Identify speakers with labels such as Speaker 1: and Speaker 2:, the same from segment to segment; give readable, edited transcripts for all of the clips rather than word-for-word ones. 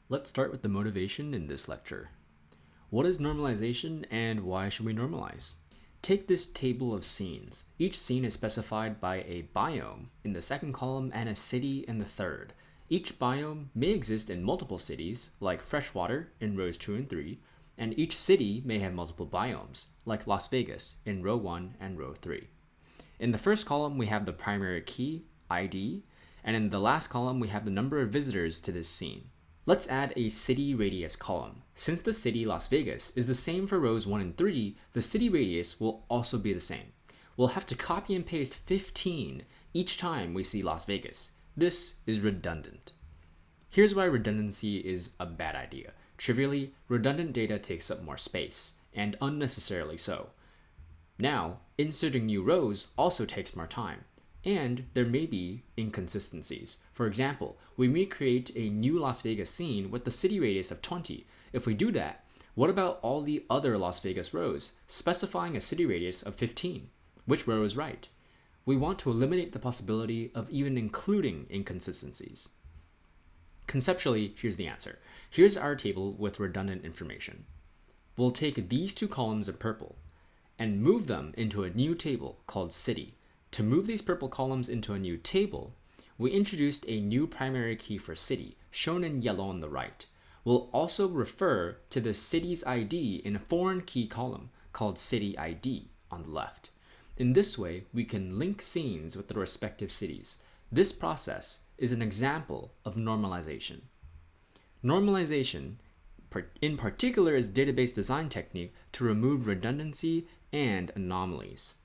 Speaker 1: Let's start with the motivation in this lecture. What is normalization and why should we normalize? Take this table of scenes. Each scene is specified by a biome in the second column and a city in the third. Each biome may exist in multiple cities, like freshwater in rows 2 and 3, and each city may have multiple biomes, like Las Vegas in row 1 and row 3. In the first column, we have the primary key, ID, and in the last column, we have the number of visitors to this scene. Let's add a city radius column. Since the city Las Vegas is the same for rows 1 and 3, the city radius will also be the same. We'll have to copy and paste 15 each time we see Las Vegas. This is redundant. Here's why redundancy is a bad idea. Trivially, redundant data takes up more space, and unnecessarily so. Now, inserting new rows also takes more time. And there may be inconsistencies. For example, we may create a new Las Vegas scene with the city radius of 20. If we do that, what about all the other Las Vegas rows, specifying a city radius of 15? Which row is right? We want to eliminate the possibility of even including inconsistencies. Conceptually, here's the answer. Here's our table with redundant information. We'll take these two columns in purple and move them into a new table called city. To move these purple columns into a new table, we introduced a new primary key for city, shown in yellow on the right. We'll also refer to the city's ID in a foreign key column called city ID on the left. In this way, we can link scenes with the respective cities. This process is an example of normalization. Normalization, in particular, is a database design technique to remove redundancy and anomalies.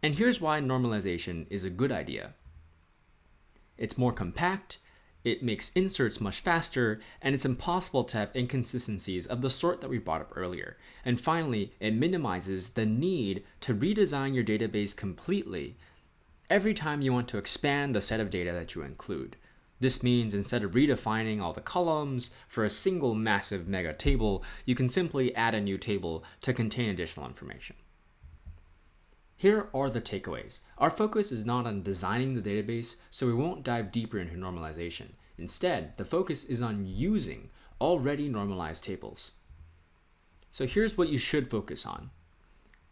Speaker 1: And here's why normalization is a good idea. It's more compact, it makes inserts much faster, and it's impossible to have inconsistencies of the sort that we brought up earlier. And finally, it minimizes the need to redesign your database completely every time you want to expand the set of data that you include. This means instead of redefining all the columns for a single massive mega table, you can simply add a new table to contain additional information. Here are the takeaways. Our focus is not on designing the database, so we won't dive deeper into normalization. Instead, the focus is on using already normalized tables. So here's what you should focus on.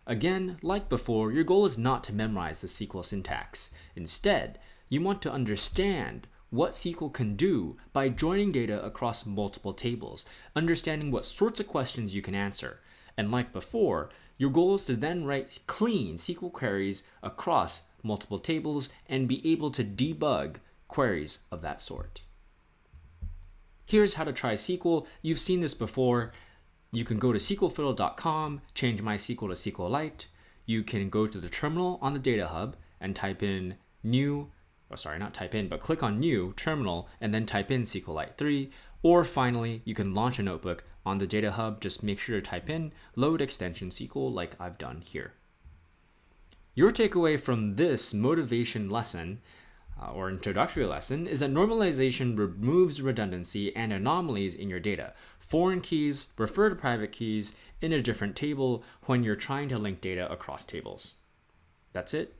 Speaker 1: Again, like before, your goal is not to memorize the SQL syntax. Instead, you want to understand what SQL can do by joining data across multiple tables, understanding what sorts of questions you can answer. And like before, your goal is to then write clean SQL queries across multiple tables and be able to debug queries of that sort. Here's how to try SQL. You've seen this before. You can go to sqlfiddle.com, change MySQL to SQLite. You can go to the terminal on the Data Hub and type in click on new terminal and then type in SQLite 3. Or finally, you can launch a notebook on the Data Hub. Just make sure to type in load extension SQL like I've done here. Your takeaway from this motivation lesson or introductory lesson is that normalization removes redundancy and anomalies in your data. Foreign keys refer to private keys in a different table when you're trying to link data across tables. That's it.